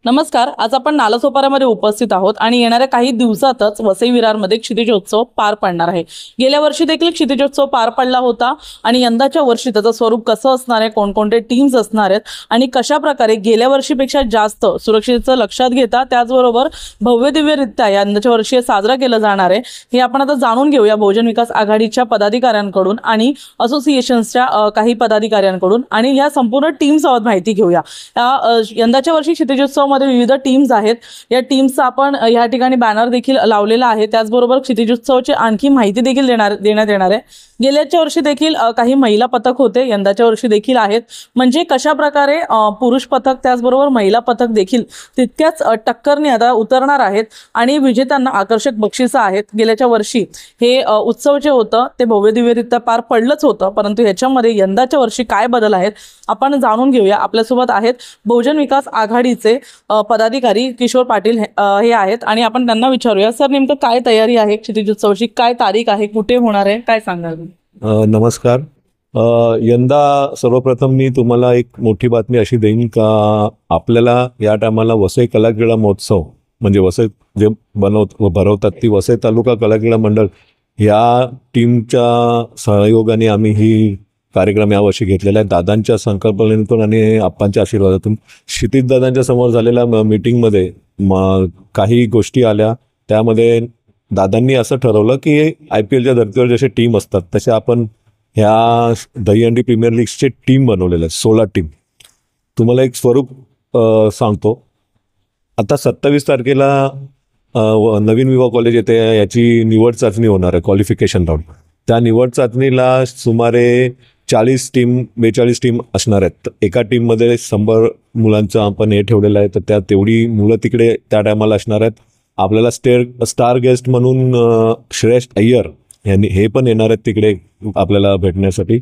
नमस्कार. आज आपण नालासोपाऱ्यामध्ये उपस्थित आहोत आणि येणाऱ्या काही दिवसातच वसई विरारमध्ये क्षितिजोत्सव पार पडणार आहे. गेल्या वर्षी देखील क्षितिजोत्सव पार पडला होता आणि यंदाच्या वर्षी त्याचं स्वरूप कसं असणार आहे, कोणकोणते टीम्स असणार आहेत आणि कशा प्रकारे गेल्या वर्षीपेक्षा जास्त सुरक्षेचं लक्षात घेता त्याचबरोबर भव्यदिव्यरित्या यंदाच्या वर्षी साजरा केलं जाणार आहे हे आपण आता जाणून घेऊया बहुजन विकास आघाडीच्या पदाधिकाऱ्यांकडून आणि असोसिएशन्सच्या काही पदाधिकाऱ्यांकडून आणि या संपूर्ण टीमसोबत माहिती घेऊया. यंदाच्या वर्षी क्षितिजोत्सव मध्ये विविध टीम्स आहेत. या टीम्सचा आपण या ठिकाणी बॅनर देखील लावलेला आहे. त्याचबरोबर क्षितिजोत्सवची आणखी माहिती देखील देण्यात येणार आहे. गेल्याच्या वर्षी देखील काही महिला पथक होते, यंदाच्या वर्षी देखील आहेत. म्हणजे कशा प्रकारे पुरुष पथक त्याचबरोबर महिला पथक देखील तितक्याच टक्करने आता उतरणार आहेत आणि विजेत्यांना आकर्षक बक्षिसं आहेत. गेल्याच्या वर्षी हे उत्सव जे होतं ते भव्यदिव्यरित्या पार पडलंच होतं, परंतु ह्याच्यामध्ये यंदाच्या वर्षी काय बदल आहेत आपण जाणून घेऊया. आपल्यासोबत आहेत बहुजन विकास आघाडीचे पदाधिकारी किशोर पाटील हे आहेत आणि आपण त्यांना विचारूया, सर नेमकं काय तयारी आहे क्षितिजोत्सवाची, काय तारीख आहे, कुठे होणार आहे, काय सांगाल? नमस्कार. यंदा सर्वप्रथम मी तुम्हाला एक मोठी बातमी अशी देईन का आपल्याला या टायमाला वसई कलाक्रीडा महोत्सव म्हणजे वसई जे भरवतात ती वसई तालुका कलाक्रीडा मंडळ या टीमच्या सहयोगाने आम्ही ही कार्यक्रम यावर्षी घेतलेला आहे. दादांच्या संकल्पनेतून आणि आप्पांच्या आशीर्वादातून. क्षितिज दादांच्या समोर झालेल्या मीटिंगमध्ये काही गोष्टी आल्या. त्यामध्ये दादांनी असं ठरवलं की IPLच्या धर्तीवर जसे टीम असतात तसे आपण ह्या दहीहंडी प्रीमियर लीगचे टीम बनवलेले आहेत, 16 टीम. तुम्हाला एक स्वरूप सांगतो. आता 27 तारखेला नवीन विवाह कॉलेज येथे याची निवड चाचणी होणार आहे, क्वालिफिकेशन राऊंड. त्या निवड चाचणीला सुमारे 42 टीम असणार आहेत. एका टीममध्ये 100 मुलांचं आपण हे ठेवलेलं आहे, तर त्या तेवढी मुलं तिकडे त्या टायमाला असणार आहेत. आपल्याला स्टार गेस्ट म्हणून श्रेयस अय्यर यांनी हे पण येणार आहेत तिकडे आपल्याला भेटण्यासाठी.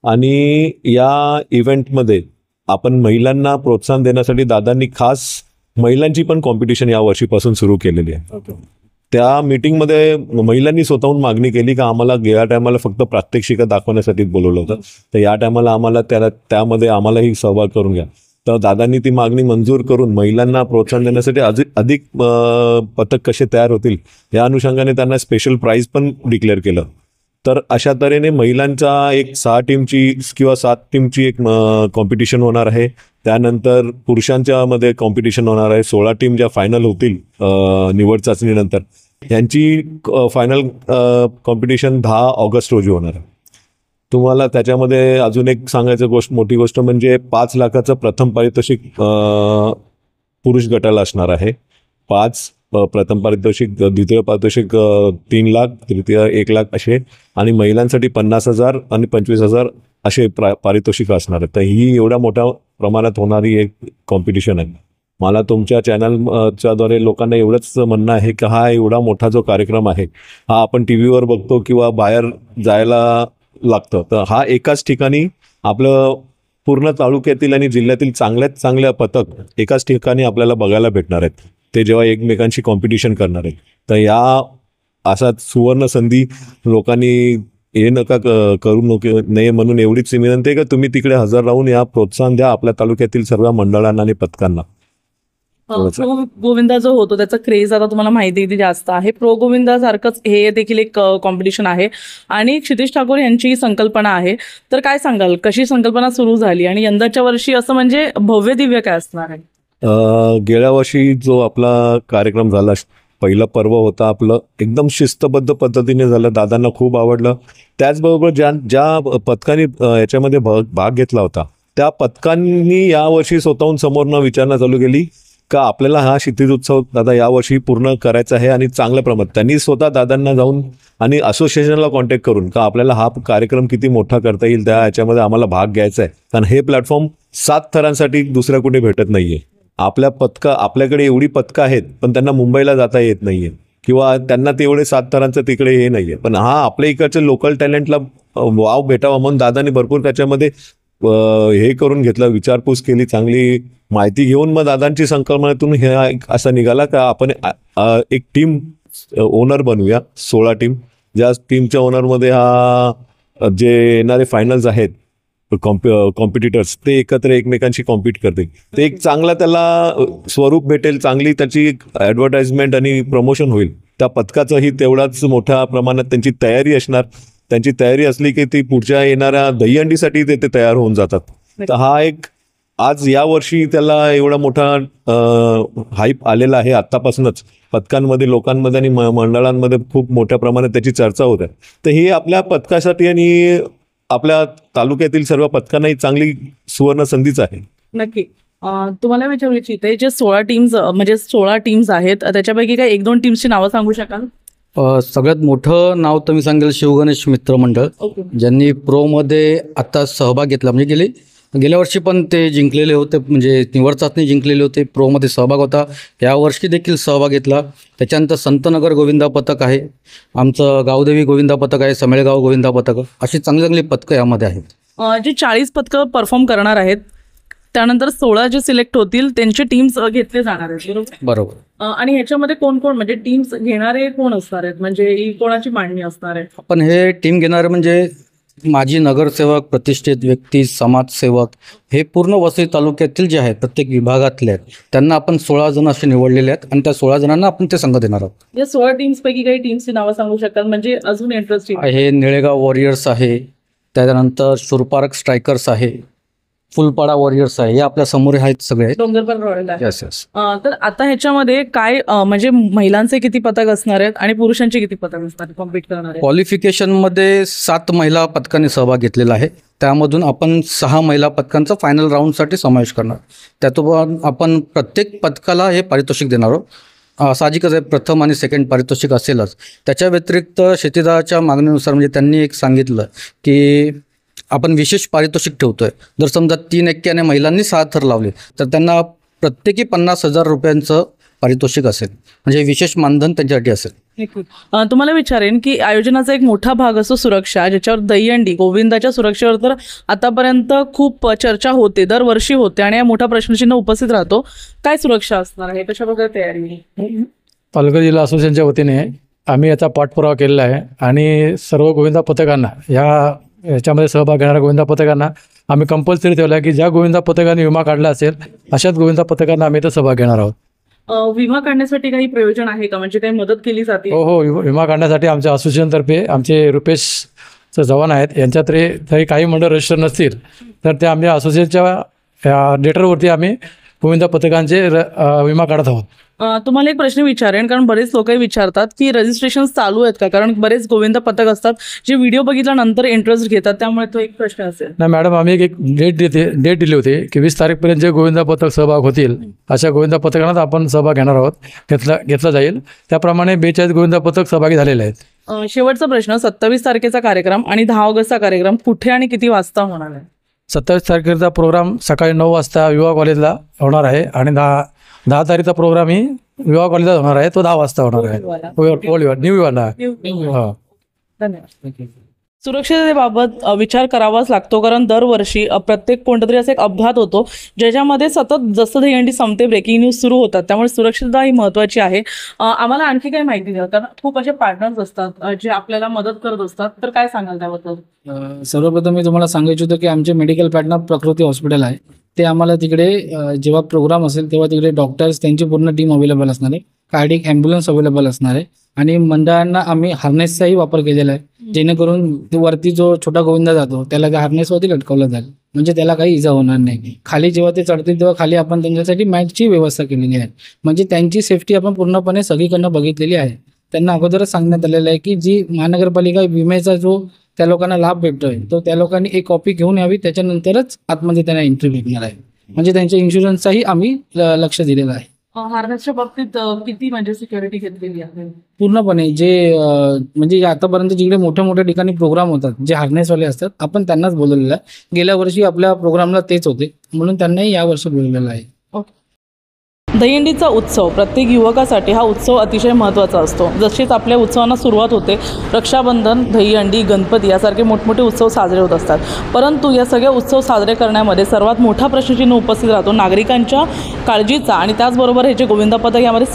आणि या इव्हेंटमध्ये आपण महिलांना प्रोत्साहन देण्यासाठी दादांनी खास महिलांची पण कॉम्पिटिशन या वर्षीपासून सुरू केलेली आहे. त्या मीटिंगमध्ये महिलांनी स्वतःहून मागणी केली की आम्हाला या टायमाला फक्त प्रात्यक्षिका दाखवण्यासाठी बोलवलं होतं, तर या टायमाला आम्हाला त्यामध्ये आम्हालाही सहभाग करून घ्या. तर दादांनी ती मागणी मंजूर करून महिलांना प्रोत्साहन देण्यासाठी अधिक पथक कसे तयार होतील या अनुषंगाने त्यांना स्पेशल प्राइज पण डिक्लेअर केलं. तर अशा तऱ्हेने महिलांचा एक 6 टीमची किंवा 7 टीमची एक कॉम्पिटिशन होणार आहे. त्यानंतर पुरुषांच्या मध्ये कॉम्पिटिशन होणार आहे. 16 टीम ज्या फायनल होतील निवड चाचणीनंतर यांची फायनल कॉम्पिटिशन 10 ऑगस्ट रोजी होणार आहे. तुम्हाला त्याच्यामध्ये अजून एक सांगायचं मोठी गोष्ट म्हणजे 5 लाखाचं प्रथम पारितोषिक पुरुष गटाला असणार आहे. 5 प्रथम पारितोषिक, द्वितीय पारितोषिक 3 लाख, तृतीय 1 लाख असे, आणि महिलांसाठी 50,000 आणि 25,000 असे पारितोषिक असणार आहेत. तर ही एवढ्या मोठ्या प्रमाणात होणारी एक कॉम्पिटिशन आहे. मला तुमच्या चॅनलच्या द्वारे लोकांना एवढंच म्हणणं आहे की हा एवढा मोठा जो कार्यक्रम आहे हा आपण टीव्हीवर बघतो किंवा बाहेर जायला लागतं, तर हा एकाच ठिकाणी आपलं पूर्ण तालुक्यातील आणि जिल्ह्यातील चांगल्यात चांगल्या पथक एकाच ठिकाणी आपल्याला बघायला भेटणार आहेत. ते जेव्हा एकमेकांशी कॉम्पिटिशन करणार आहेत, तर या असा सुवर्ण संधी लोकांनी हे नका करू नये म्हणून एवढीच विनंती आहे की तुम्ही तिकडे हजर राहून या प्रोत्साहन द्या आपल्या तालुक्यातील सर्व मंडळांना आणि पथकांना. प्रो गोविंदा जो होतो त्याचा क्रेज आता तुम्हाला माहिती किती जास्त आहे. प्रो गोविंदा सारखंच हे देखील एक कॉम्पिटिशन आहे आणि क्षितिज ठाकूर यांची संकल्पना आहे. तर काय सांगाल, कशी संकल्पना सुरू झाली आणि यंदाच्या वर्षी असं म्हणजे भव्य दिव्य काय असणार आहे? गेल्या वर्षी जो आपला कार्यक्रम झाला, पहिलं पर्व होता आपलं, एकदम शिस्तबद्ध पद्धतीने झालं. दादांना खूप आवडलं. त्याचबरोबर ज्या पथकांनी याच्यामध्ये भाग घेतला होता त्या पथकांनी यावर्षी स्वतःहून समोरनं विचारणा चालू केली का आपल्याला हा क्षितिज उत्सव दादा यावर्षी पूर्ण करायचा आहे. आणि चांगल्या प्रमाणात त्यांनी स्वतः दादांना जाऊन आणि असोसिएशनला कॉन्टॅक्ट करून का आपल्याला हा कार्यक्रम किती मोठा करता येईल, त्या याच्यामध्ये आम्हाला भाग घ्यायचा आहे. कारण हे प्लॅटफॉर्म 7 थरांसाठी दुसऱ्या कुठे भेटत नाहीये. आपल्याकडे एवढी पथकं आहेत पण त्यांना मुंबईला जाता येत नाहीये किंवा त्यांना तेवढे 7 थरांचं तिकडे हे नाहीये. पण हा आपल्या इकडच्या लोकल टॅलेंटला वाव भेटावा म्हणून दादांनी भरपूर त्याच्यामध्ये हे करून घेतलं, विचारपूस केली, चांगली माहिती घेऊन मग दादांची संकल्पनेतून हे असं निघाला का आपण एक टीम ओनर बनवूया. 16 टीम, ज्या टीमच्या ओनरमध्ये हा जे येणारे फायनल्स आहेत कॉम्पिटिटर्स ते एकत्र एकमेकांशी कॉम्पिट करतील. ते एक चांगला त्याला स्वरूप भेटेल, चांगली त्याची ॲडव्हर्टाइजमेंट आणि प्रमोशन होईल. त्या पथकाचंही तेवढाच मोठ्या प्रमाणात त्यांची तयारी असणार. त्यांची तयारी असली की ती पुढच्या येणाऱ्या दहीहंडीसाठी ते तयार होऊन जातात. तर हा एक आज यावर्षी त्याला एवढा मोठा हाईप आलेला आहे आत्तापासूनच. पथकांमध्ये, लोकांमध्ये आणि मंडळांमध्ये खूप मोठ्या प्रमाणात त्याची चर्चा होत आहे. तर ही आपल्या पथकासाठी आणि आपल्या तालुक्यातील सर्व पथकांना ही चांगली सुवर्ण संधीच आहे. नक्की. तुम्हाला विचारू इच्छिते, जे 16 टीम्स आहेत त्याच्यापैकी काही 1-2 टीम्सची नावं सांगू शकाल? सगळ्यात मोठं नाव तर मी सांगेल शिवगणेश मित्र मंडळ, ज्यांनी प्रोमध्ये आता सहभाग घेतला. म्हणजे गेल्या वर्षी पण ते जिंकलेले होते, म्हणजे निवड चाचणी जिंकलेले होते, प्रोमध्ये सहभाग होता. यावर्षी देखील सहभाग घेतला. त्याच्यानंतर संतनगर गोविंदा पथक आहे, आमचं गावदेवी गोविंदा पथक आहे, समेळगाव गोविंदा पथक, अशी चांगली चांगली पथकं यामध्ये आहेत. जे 40 पथकं परफॉर्म करणार आहेत, त्यानंतर 16 जे सिलेक्ट होतील त्यांचे टीम्स घेतले जाणार आहेत, बरोबर. आणि ह्याच्यामध्ये कोण कोण, म्हणजे टीम्स घेणारे कोण असणार आहेत, म्हणजे ही कोणाची मांडणी असणार आहे? आपण हे टीम घेणारे म्हणजे माजी नगरसेवक, प्रतिष्ठित व्यक्ती, समाजसेवक, हे पूर्ण वसई तालुक्यातील जे आहेत प्रत्येक विभागातले आहेत, त्यांना आपण 16 जण असे निवडलेले आहेत आणि त्या 16 जणांना आपण ते संघ देणार आहोत. या 16 टीम्सपैकी काही टीम्सची नावं सांगू शकाल, म्हणजे अजून इंटरेस्टिंग आहे? निळेगाव वॉरियर्स आहे, त्याच्यानंतर शुरपारक स्ट्रायकर्स आहे, फुलपाडा वॉरियर्स आहे, हे आपल्या समोर आहेत सगळे. डोंगरपर रॉयल आहे. Yes yes. तर आता ह्याच्यामध्ये काय म्हणजे महिलांचे किती पथक असणार आहेत आणि पुरुषांचे किती पथक असणार आहेत कॉम्पीट करणार आहेत? क्वालिफिकेशनमध्ये 7 महिला पथकांनी सहभाग घेतलेला आहे. त्यामधून आपण 6 महिला पथकांचा फायनल राऊंडसाठी समावेश करणार. त्यातून आपण प्रत्येक पथकाला हे पारितोषिक देणार आहोत. साहजिकच आहे, प्रथम आणि सेकंड पारितोषिक असेलच. त्याच्या व्यतिरिक्त शेतीदाराच्या मागणीनुसार म्हणजे त्यांनी एक सांगितलं की आपण विशेष पारितोषिक ठेवतोय. जर समजा 3 एक्क्याने महिलांनी 6 थर लावले तर त्यांना प्रत्येकी 50,000 रुपयांचं पारितोषिक असेल, म्हणजे विशेष मानधन त्यांच्यासाठी असेल. तुम्हाला विचारेन की आयोजनाचा एक मोठा भाग असतो सुरक्षा, ज्याच्यावर दहीहंडी गोविंदाच्या सुरक्षेवर तर आतापर्यंत खूप चर्चा होते, दरवर्षी होते, आणि हा मोठा प्रश्नचिन्ह उपस्थित राहतो. काय सुरक्षा असणार आहे, कशा प्रकारे तयारी? पालघर जिल्हा असोसिएशनच्या वतीने आम्ही याचा पाठपुरावा केलेला आहे आणि सर्व गोविंदा पथकांना, याच्यामध्ये सहभाग घेणाऱ्या गोविंदा पथकांना आम्ही कंपल्सरी ठेवलं आहे की ज्या गोविंदा पथकाने विमा काढला असेल अशाच गोविंदा पथकांना आम्ही इथं सहभाग घेणार आहोत. विमा काढण्यासाठी काही प्रयोजन आहे का, म्हणजे काही मदत केली जाते? हो, विमा काढण्यासाठी आमच्या असोसिएशनतर्फे आमचे रुपेश चव्हाण आहेत, यांच्या तरी काही मंडळ रजिस्टर नसतील तर ते आमच्या असोसिएशनच्या लेटरवरती आम्ही गोविंदा पथकांचे विमा काढत आहोत. तुम्हाला एक प्रश्न विचारेन, कारण बरेच लोकही विचारतात की रजिस्ट्रेशन चालू आहेत का, कारण बरेच गोविंदा पथक असतात जे व्हिडिओ बघितल्यानंतर इंटरेस्ट घेतात, त्यामुळे तो एक प्रश्न असेल. नाही मॅडम, आम्ही एक डेट दिली होती की 20 तारीखपर्यंत जे गोविंदा पथक सहभाग होतील अशा गोविंदा पथकांना आपण सहभाग घेणार आहोत, घेतला जाईल. त्याप्रमाणे 42 गोविंदा पथक सहभागी झालेले आहेत. शेवटचा प्रश्न, 27 तारखेचा कार्यक्रम आणि 10 ऑगस्टचा कार्यक्रम कुठे आणि किती वाजता होणार आहे? 27 तारखेचा प्रोग्राम सकाळी 9 वाजता विवाह कॉलेजला होणार आहे आणि 10 तारीखचा प्रोग्राम ही विवाह कॉलेजला होणार आहे, तो 10 वाजता होणार आहे. न्यू विवाहला. धन्यवाद. सुरक्षिततेबाबत विचार करावाच लागतो, कारण दरवर्षी प्रत्येक कोणता असा एक अपघात होतो ज्याच्यामध्ये सतत जसं दहीहंडी संपते ब्रेकिंग न्यूज सुरू होतात, त्यामुळे सुरक्षितता ही महत्त्वाची आहे. आम्हाला आणखी काही माहिती द्या, कारण खूप असे पार्टनर्स असतात जे आपल्याला मदत करत असतात, तर काय सांगाल त्याबद्दल? सर्वप्रथम मी तुम्हाला सांगायचं होतं की आमचे मेडिकल पार्टनर प्रकृती हॉस्पिटल आहे, ते आम्हाला तिकडे जेव्हा प्रोग्राम असेल तेव्हा तिकडे डॉक्टर्स, त्यांची पूर्ण टीम अवेलेबल असणार आहे, कार्डिक ॲम्ब्युलन्स अवेलेबल असणार आहे, आणि मंडळांना आम्ही हार्नेसचाही वापर केलेला आहे, जेणेकरून वरती जो छोटा गोविंदा जातो त्याला त्या हार्नेसवरती लटकवलं जाईल, म्हणजे त्याला काही इजा होणार नाही. खाली जेव्हा ते चढतील तेव्हा खाली आपण त्यांच्यासाठी मॅटची व्यवस्था केलेली आहे, म्हणजे त्यांची सेफ्टी आपण पूर्णपणे सगळीकडनं बघितलेली आहे. त्यांना अगोदरच सांगण्यात आलेलं आहे की जी महानगरपालिका विम्याचा जो त्या लोकांना लाभ भेटतोय तो त्या लोकांनी एक कॉपी घेऊन यावी, त्याच्यानंतरच आतमध्ये त्यांना एंट्री भेटणार आहे, म्हणजे त्यांच्या इन्शुरन्सचाही आम्ही लक्ष दिलेलं आहे. हार्नेसच्या बाबतीत किती म्हणजे सिक्युरिटी घेतलेली आहे? पूर्णपणे जे म्हणजे आतापर्यंत जिकडे मोठ्या मोठ्या ठिकाणी प्रोग्राम होतात जे हार्नेसवाले असतात आपण त्यांनाच बोलवलेलं आहे. गेल्या वर्षी आपल्या प्रोग्रामला तेच होते म्हणून त्यांनाही यावर्षी बोलवलेलं आहे. दहीहंडीचा उत्सव प्रत्येक युवकासाठी हा उत्सव अतिशय महत्त्वाचा असतो. जशीच आपल्या उत्सवांना सुरुवात होते, रक्षाबंधन, दहीहंडी, गणपती यासारखे मोठमोठे उत्सव साजरे होत असतात. परंतु या सगळे उत्सव साजरे करण्यामध्ये सर्वात मोठा प्रश्नचिन्ह उपस्थित राहतो नागरिकांच्या काळजीचा आणि त्याचबरोबर हे जे गोविंदा पथक यामध्ये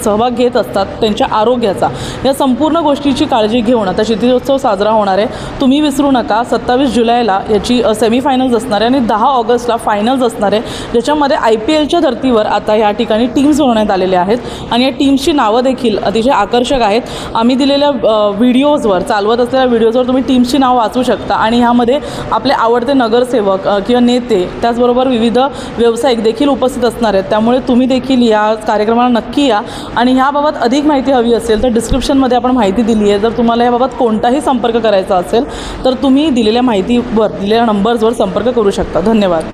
सहभाग घेत असतात त्यांच्या आरोग्याचा. या संपूर्ण गोष्टीची काळजी घेऊन आता क्षितिजोत्सव साजरा होणार आहे. तुम्ही विसरू नका, 27 जुलैला याची सेमीफायनल्स असणार आहे आणि 10 ऑगस्टला फायनल्स असणार आहे, ज्याच्यामध्ये IPLच्या धर्तीवर आता या ठिकाणी टीम्स बनवण्यात आलेल्या आहेत आणि या टीम्सची नावं देखील अतिशय आकर्षक आहेत. आम्ही दिलेल्या व्हिडिओजवर, चालवत असलेल्या व्हिडिओजवर तुम्ही टीम्सची नावं वाचू शकता आणि ह्यामध्ये आपले आवडते नगरसेवक किंवा नेते, त्याचबरोबर विविध व्यावसायिक देखील उपस्थित असणार आहेत. त्यामुळे तुम्ही देखील या कार्यक्रमाला नक्की या आणि ह्याबाबत अधिक माहिती हवी असेल तर डिस्क्रिप्शनमध्ये आपण माहिती दिली आहे. जर तुम्हाला याबाबत कोणताही संपर्क करायचा असेल तर तुम्ही दिलेल्या माहितीवर, दिलेल्या नंबर्सवर संपर्क करू शकता. धन्यवाद.